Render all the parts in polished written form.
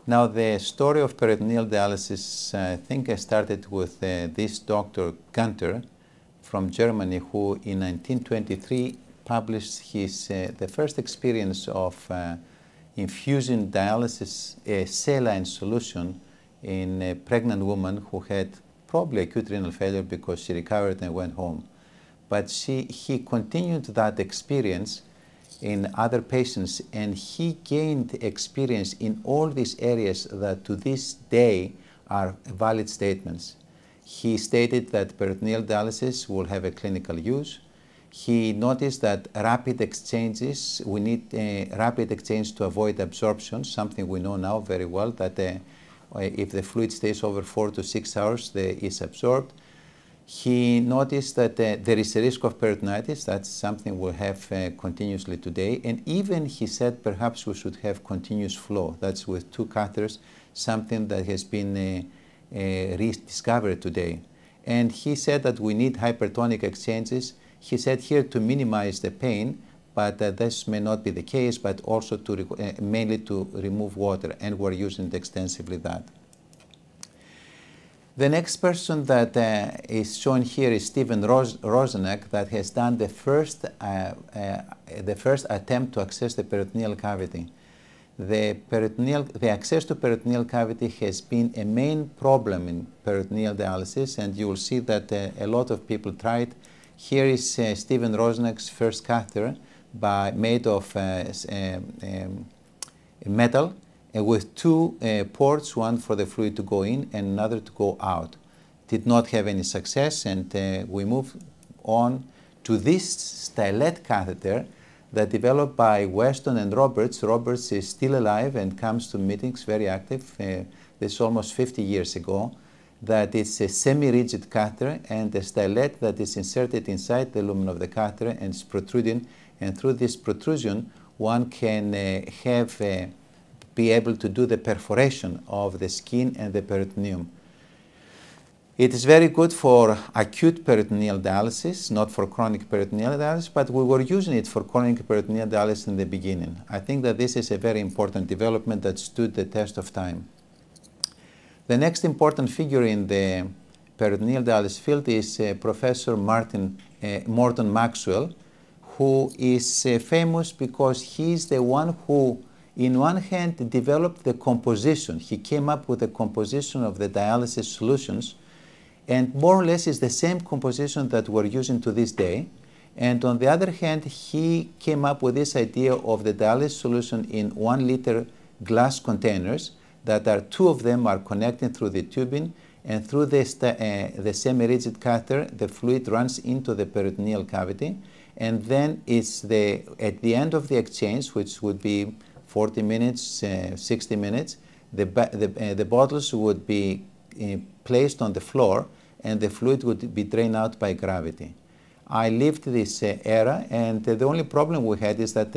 Now, the story of peritoneal dialysis, I think I started with this Dr. Gunter from Germany, who in 1923 published his, the first experience of infusing dialysis, a saline solution in a pregnant woman who had probably acute renal failure because she recovered and went home. But he continued that experience in other patients, and he gained experience in all these areas that to this day are valid statements. He stated that peritoneal dialysis will have a clinical use. He noticed that rapid exchanges, we need rapid exchange to avoid absorption, something we know now very well, that if the fluid stays over 4 to 6 hours, it is absorbed. He noticed that there is a risk of peritonitis. That's something we'll have continuously today. And even he said perhaps we should have continuous flow. That's with 2 catheters, something that has been rediscovered today. And he said that we need hypertonic exchanges. He said here to minimize the pain, but this may not be the case, but also to mainly to remove water, and we're using extensively that. The next person that is shown here is Steven Rozenek, that has done the first attempt to access the peritoneal cavity. The access to peritoneal cavity has been a main problem in peritoneal dialysis, and you will see that a lot of people tried. Here is Steven Rozenek's first catheter made of metal, with 2 ports, one for the fluid to go in and another to go out. Did not have any success, and we move on to this stylet catheter that developed by Weston and Roberts. Roberts is still alive and comes to meetings, very active. This is almost 50 years ago. That it's a semi-rigid catheter and a stylet that is inserted inside the lumen of the catheter and is protruding, and through this protrusion one can be able to do the perforation of the skin and the peritoneum. It is very good for acute peritoneal dialysis, not for chronic peritoneal dialysis, but we were using it for chronic peritoneal dialysis in the beginning. I think that this is a very important development that stood the test of time. The next important figure in the peritoneal dialysis field is Professor Morton Maxwell, who is famous because he's the one who, in one hand, developed the composition. He came up with the composition of the dialysis solutions, and more or less is the same composition that we're using to this day. And on the other hand, he came up with this idea of the dialysis solution in 1 liter glass containers that are 2 of them are connected through the tubing, and through the semi-rigid catheter, the fluid runs into the peritoneal cavity, and then it's at the end of the exchange, which would be 40 minutes, 60 minutes, the bottles would be placed on the floor, and the fluid would be drained out by gravity. I lived this era, and the only problem we had is that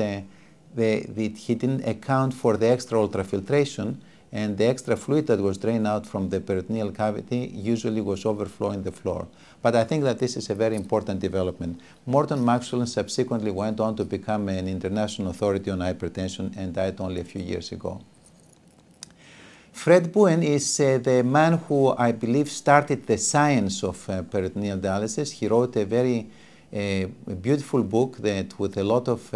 he didn't account for the extra ultrafiltration, and the extra fluid that was drained out from the peritoneal cavity usually was overflowing the floor. But I think that this is a very important development. Morton Maxwell subsequently went on to become an international authority on hypertension and died only a few years ago. Fred Buen is the man who, I believe, started the science of peritoneal dialysis. He wrote a very beautiful book with a lot of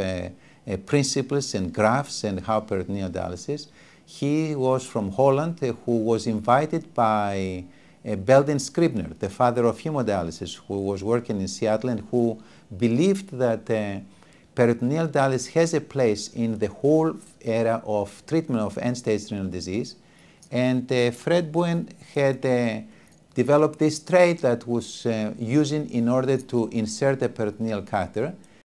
principles and graphs and how peritoneal dialysis. He was from Holland, who was invited by Belden Scribner, the father of hemodialysis, who was working in Seattle and who believed that peritoneal dialysis has a place in the whole area of treatment of end-stage renal disease. And Fred Buen had developed this tray that was using in order to insert a peritoneal catheter.